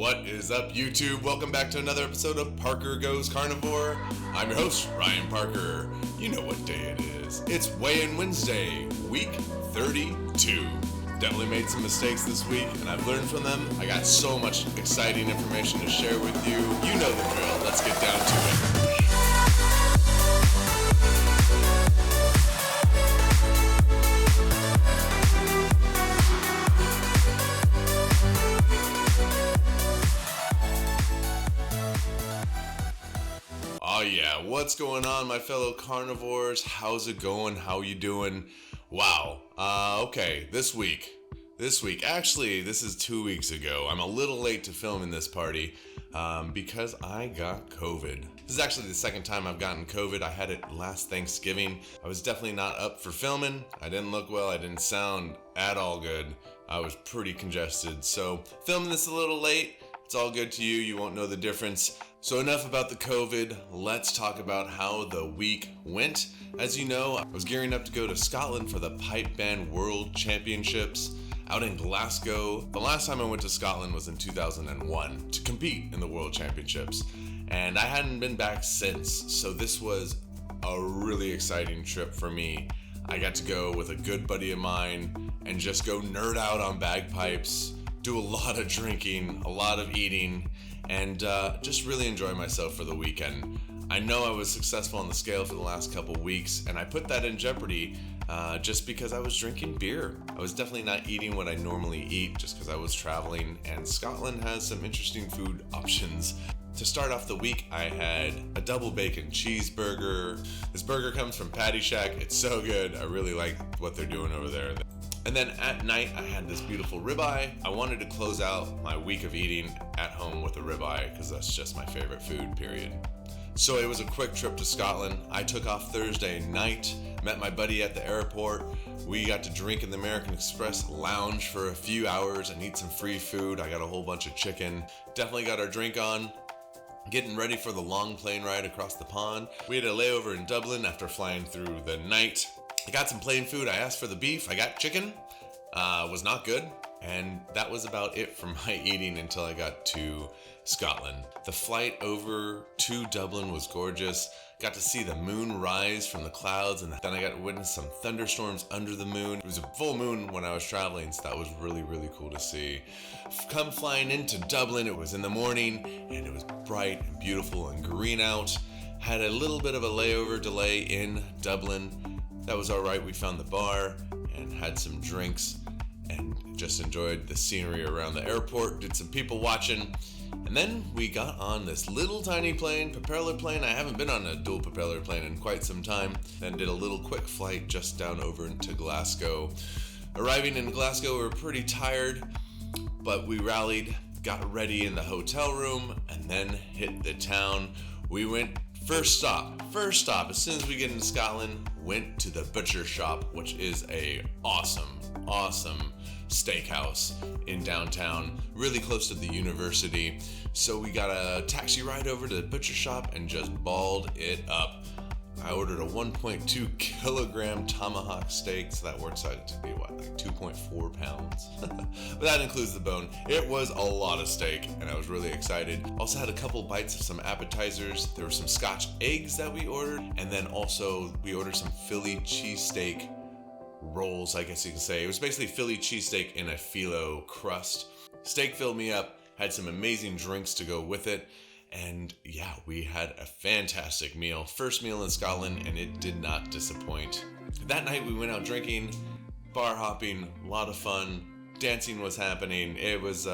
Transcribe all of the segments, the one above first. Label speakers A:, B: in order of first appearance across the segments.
A: What is up, YouTube? Welcome back to another episode of Parker Goes Carnivore. I'm your host, Ryan Parker. You know what day it is. It's Weigh-In Wednesday, week 32. Definitely made some mistakes this week, and I've learned from them. I got so much exciting information to share with you. You know the drill. Let's get down to it. Oh yeah, what's going on, my fellow carnivores? How's it going? How you doing? Wow. Okay, this week, actually, this is 2 weeks ago. I'm a little late to filming this party because I got COVID. This is actually the second time I've gotten COVID. I had it last Thanksgiving. I was definitely not up for filming. I didn't look well. I didn't sound at all good. I was pretty congested. So filming this a little late. It's all good to you. You won't know the difference. So enough about the COVID, let's talk about how the week went. As you know, I was gearing up to go to Scotland for the Pipe Band World Championships out in Glasgow. The last time I went to Scotland was in 2001 to compete in the World Championships, and I hadn't been back since, so this was a really exciting trip for me. I got to go with a good buddy of mine and just go nerd out on bagpipes, do a lot of drinking, a lot of eating, and just really enjoy myself for the weekend. I know I was successful on the scale for the last couple weeks, and I put that in jeopardy just because I was drinking beer. I was definitely not eating what I normally eat just because I was traveling, and Scotland has some interesting food options. To start off the week, I had a double bacon cheeseburger. This burger comes from Patty Shack. It's so good. I really like what they're doing over there. And then at night, I had this beautiful ribeye. I wanted to close out my week of eating at home with a ribeye because that's just my favorite food, period. So it was a quick trip to Scotland. I took off Thursday night, met my buddy at the airport. We got to drink in the American Express lounge for a few hours and eat some free food. I got a whole bunch of chicken. Definitely got our drink on. Getting ready for the long plane ride across the pond. We had a layover in Dublin after flying through the night. I got some plain food. I asked for the beef. I got chicken. Was not good. And that was about it for my eating until I got to Scotland. The flight over to Dublin was gorgeous. Got to see the moon rise from the clouds, and then I got to witness some thunderstorms under the moon. It was a full moon when I was traveling, so that was really, really cool to see. Come flying into Dublin, it was in the morning, and it was bright and beautiful and green out. Had a little bit of a layover delay in Dublin. That was all right. We found the bar and had some drinks and just enjoyed the scenery around the airport, did some people watching. And then we got on this little tiny plane, propeller plane. I haven't been on a dual propeller plane in quite some time. Then did a little quick flight just down over into Glasgow. Arriving in Glasgow, we were pretty tired, but we rallied, got ready in the hotel room, and then hit the town. We went First stop, as soon as we get into Scotland, went to the Butcher Shop, which is a awesome steakhouse in downtown, really close to the university. So we got a taxi ride over to the Butcher Shop and just balled it up. I ordered a 1.2 kilogram tomahawk steak, so that works out to be like 2.4 pounds. But that includes the bone. It was a lot of steak, and I was really excited. Also had a couple bites of some appetizers. There were some Scotch eggs that we ordered, and then also we ordered some Philly cheesesteak rolls, I guess you can say. It was basically Philly cheesesteak in a phyllo crust. Steak filled me up, had some amazing drinks to go with it. And yeah, we had a fantastic meal. First meal in Scotland, and it did not disappoint. That night we went out drinking, bar hopping, a lot of fun. Dancing was happening. It was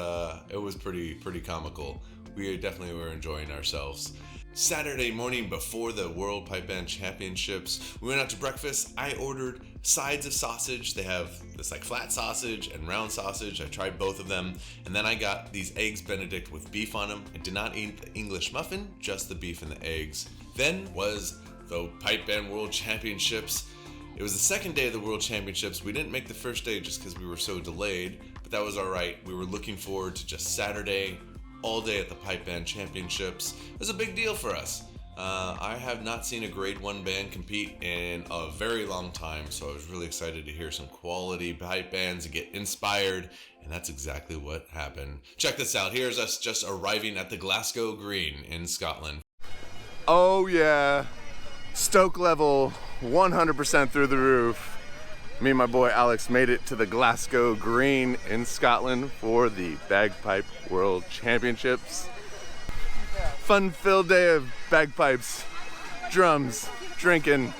A: pretty comical. We definitely were enjoying ourselves. Saturday morning before the World Pipe Band Championships, we went out to breakfast. I ordered sides of sausage. They have this like flat sausage and round sausage. I tried both of them. And then I got these eggs Benedict with beef on them. I did not eat the English muffin, just the beef and the eggs. Then was the Pipe Band World Championships. It was the second day of the World Championships. We didn't make the first day just because we were so delayed, but that was all right. We were looking forward to just Saturday, all day at the Pipe Band Championships. It was a big deal for us. I have not seen a grade 1 band compete in a very long time, so I was really excited to hear some quality pipe bands and get inspired, and that's exactly what happened. Check this out. Here's us just arriving at the Glasgow Green in Scotland.
B: Oh yeah, stoke level 100% through the roof. Me and my boy Alex made it to the Glasgow Green in Scotland for the Bagpipe World Championships. Fun-filled day of bagpipes, drums, drinking,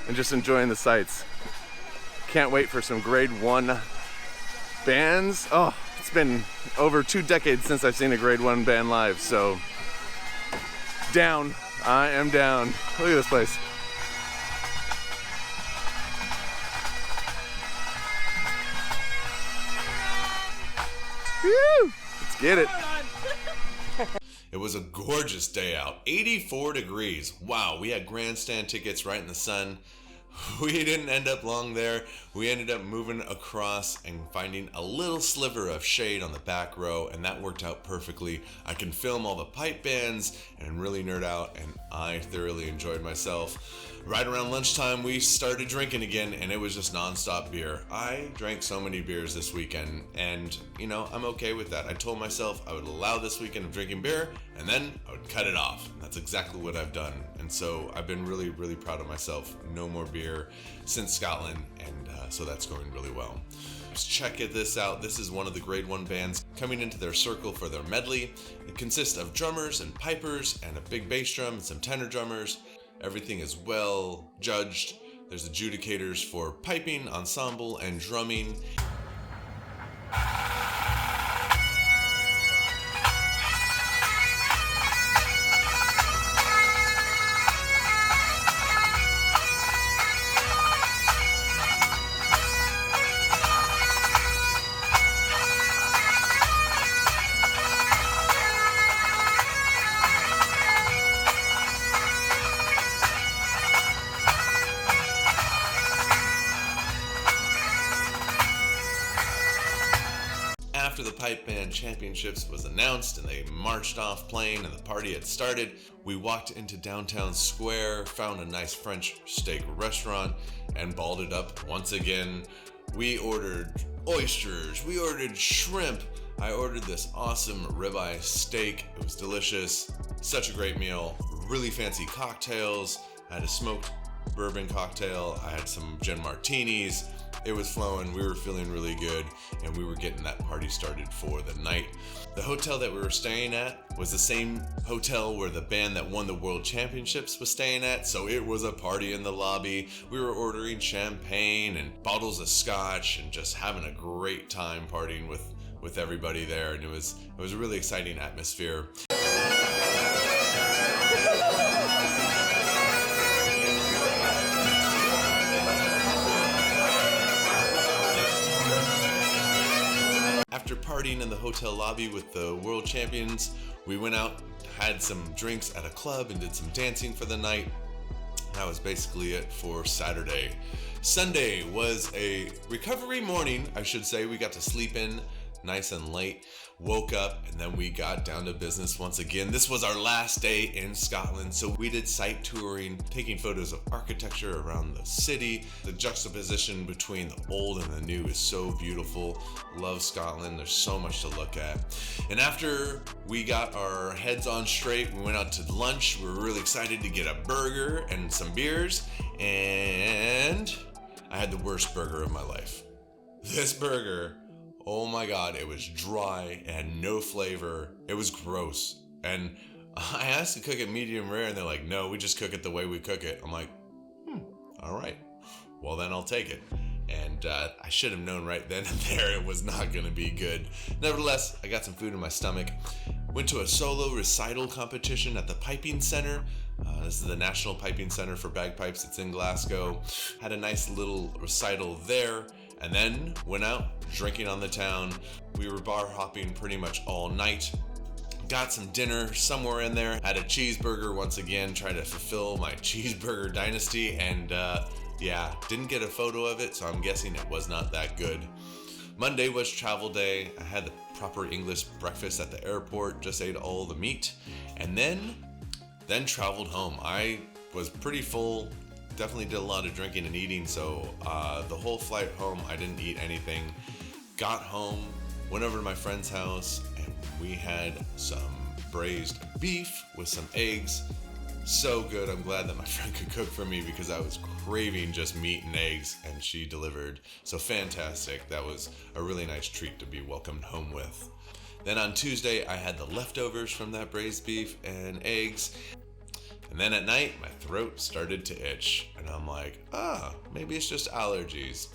B: and just enjoying the sights. Can't wait for some grade 1 bands. Oh, it's been over 2 decades since I've seen a grade 1 band live, so down. I am down. Look at this place. Woo! Let's get it.
A: It was a gorgeous day out, 84 degrees. Wow, we had grandstand tickets right in the sun. We didn't end up long there. We ended up moving across and finding a little sliver of shade on the back row, and that worked out perfectly. I can film all the pipe bands and really nerd out, and I thoroughly enjoyed myself. Right around lunchtime, we started drinking again, and it was just nonstop beer. I drank so many beers this weekend, and I'm okay with that. I told myself I would allow this weekend of drinking beer, and then I would cut it off. That's exactly what I've done, and so I've been really, really proud of myself. No more beer since Scotland, and so that's going really well. Just check this out. This is one of the grade 1 bands coming into their circle for their medley. It consists of drummers and pipers and a big bass drum and some tenor drummers. Everything is well judged. There's adjudicators for piping, ensemble, and drumming. After the Pipe Band Championships was announced and they marched off playing and the party had started, we walked into downtown square, found a nice French steak restaurant, and balled it up once again. We ordered oysters, we ordered shrimp, I ordered this awesome ribeye steak. It was delicious, such a great meal, really fancy cocktails. I had a smoked bourbon cocktail, I had some gin martinis. It was flowing, we were feeling really good, and we were getting that party started for the night. The hotel that we were staying at was the same hotel where the band that won the World Championships was staying at, so it was a party in the lobby. We were ordering champagne and bottles of scotch and just having a great time partying with everybody there, and it was a really exciting atmosphere. After partying in the hotel lobby with the world champions, we went out, had some drinks at a club, and did some dancing for the night. That was basically it for Saturday. Sunday was a recovery morning, I should say. We got to sleep in nice and late, woke up, and then we got down to business once again. This was our last day in Scotland, so we did site touring, taking photos of architecture around the city. The juxtaposition between the old and the new is so beautiful. Love Scotland, there's so much to look at. And after we got our heads on straight, we went out to lunch. We were really excited to get a burger and some beers, and I had the worst burger of my life. This burger, oh my God, it was dry, it had no flavor, it was gross. And I asked to cook it medium rare, and they're like, no, we just cook it the way we cook it. I'm like, all right, well then I'll take it. And I should have known right then and there it was not gonna be good. Nevertheless, I got some food in my stomach. Went to a solo recital competition at the Piping Center. This is the National Piping Center for Bagpipes. It's in Glasgow. Had a nice little recital there. And then went out drinking on the town. We were bar hopping pretty much all night. Got some dinner somewhere in there. Had a cheeseburger once again, trying to fulfill my cheeseburger dynasty. And didn't get a photo of it, so I'm guessing it was not that good. Monday was travel day. I had the proper English breakfast at the airport, just ate all the meat. And then then traveled home. I was pretty full, definitely did a lot of drinking and eating, so the whole flight home, I didn't eat anything. Got home, went over to my friend's house, and we had some braised beef with some eggs. So good. I'm glad that my friend could cook for me because I was craving just meat and eggs, and she delivered. So fantastic. That was a really nice treat to be welcomed home with. Then on Tuesday, I had the leftovers from that braised beef and eggs. And then at night, my throat started to itch. And I'm like, maybe it's just allergies.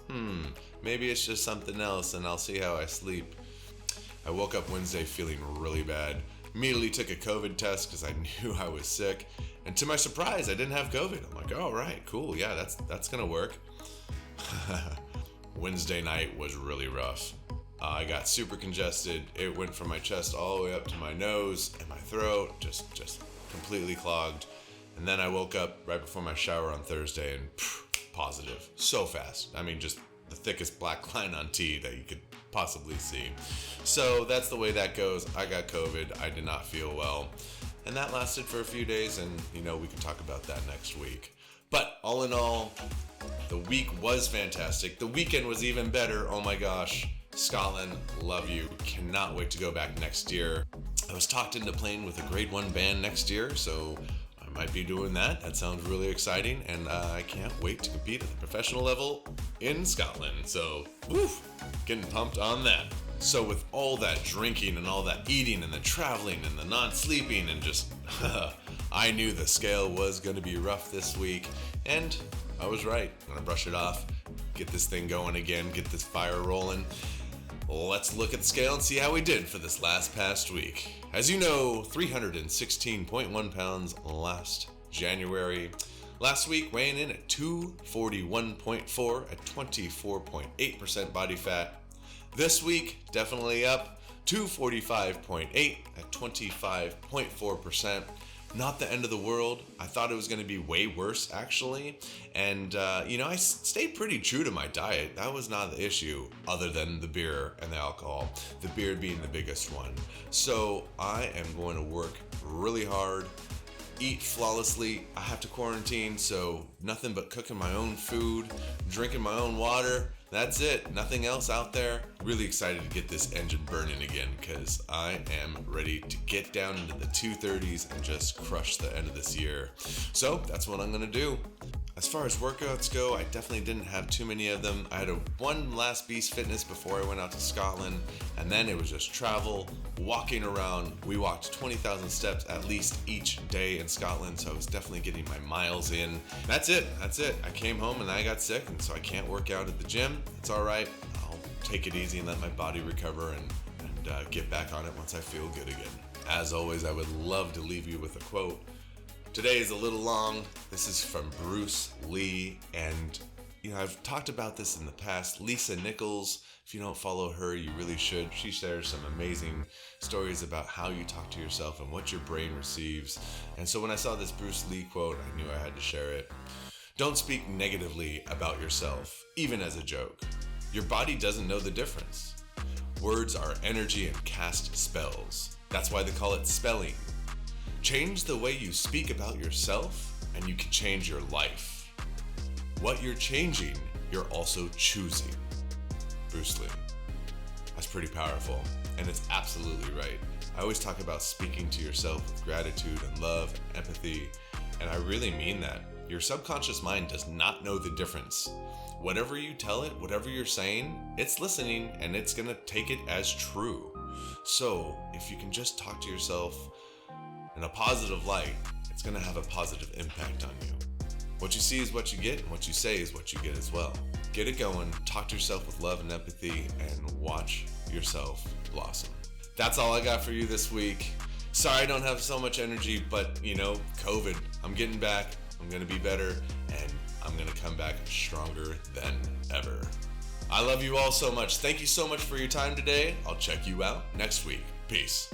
A: Maybe it's just something else, and I'll see how I sleep. I woke up Wednesday feeling really bad. Immediately took a COVID test because I knew I was sick. And to my surprise, I didn't have COVID. I'm like, all right, cool. Yeah, that's going to work. Wednesday night was really rough. I got super congested. It went from my chest all the way up to my nose and my throat, just completely clogged. And then I woke up right before my shower on Thursday and positive. So fast. I mean, just the thickest black line on T that you could possibly see. So that's the way that goes. I got COVID. I did not feel well. And that lasted for a few days, and we can talk about that next week. But all in all, the week was fantastic. The weekend was even better. Oh my gosh. Scotland, love you. Cannot wait to go back next year. I was talked into playing with a grade 1 band next year, so I might be doing that. That sounds really exciting, and I can't wait to compete at the professional level in Scotland. So, getting pumped on that. So with all that drinking and all that eating and the traveling and the non-sleeping and just, I knew the scale was going to be rough this week, and I was right. I'm going to brush it off, get this thing going again, get this fire rolling. Let's look at the scale and see how we did for this past week. As you know, 316.1 pounds last January. Last week, weighing in at 241.4 at 24.8% body fat. This week, definitely up, 245.8 at 25.4%. Not the end of the world. I thought it was going to be way worse, actually. And, I stayed pretty true to my diet. That was not the issue, other than the beer and the alcohol. The beer being the biggest one. So I am going to work really hard, eat flawlessly. I have to quarantine, so nothing but cooking my own food, drinking my own water. That's it. Nothing else out there. Really excited to get this engine burning again because I am ready to get down into the 230s and just crush the end of this year. So that's what I'm going to do. As far as workouts go, I definitely didn't have too many of them. I had one last Beast Fitness before I went out to Scotland, and then it was just travel, walking around. We walked 20,000 steps at least each day in Scotland, so I was definitely getting my miles in. That's it. I came home and I got sick, and so I can't work out at the gym. It's all right. I'll take it easy and let my body recover and get back on it once I feel good again. As always, I would love to leave you with a quote. Today is a little long. This is from Bruce Lee, and I've talked about this in the past. Lisa Nichols, if you don't follow her, you really should. She shares some amazing stories about how you talk to yourself and what your brain receives. And so when I saw this Bruce Lee quote, I knew I had to share it. Don't speak negatively about yourself, even as a joke. Your body doesn't know the difference. Words are energy and cast spells. That's why they call it spelling. Change the way you speak about yourself, and you can change your life. What you're changing, you're also choosing. Bruce Lee. That's pretty powerful, and it's absolutely right. I always talk about speaking to yourself with gratitude and love and empathy, and I really mean that. Your subconscious mind does not know the difference. Whatever you tell it, whatever you're saying, it's listening, and it's gonna take it as true. So, if you can just talk to yourself in a positive light, it's going to have a positive impact on you. What you see is what you get, and what you say is what you get as well. Get it going, talk to yourself with love and empathy, and watch yourself blossom. That's all I got for you this week. Sorry I don't have so much energy, but COVID. I'm getting back, I'm going to be better, and I'm going to come back stronger than ever. I love you all so much. Thank you so much for your time today. I'll check you out next week. Peace.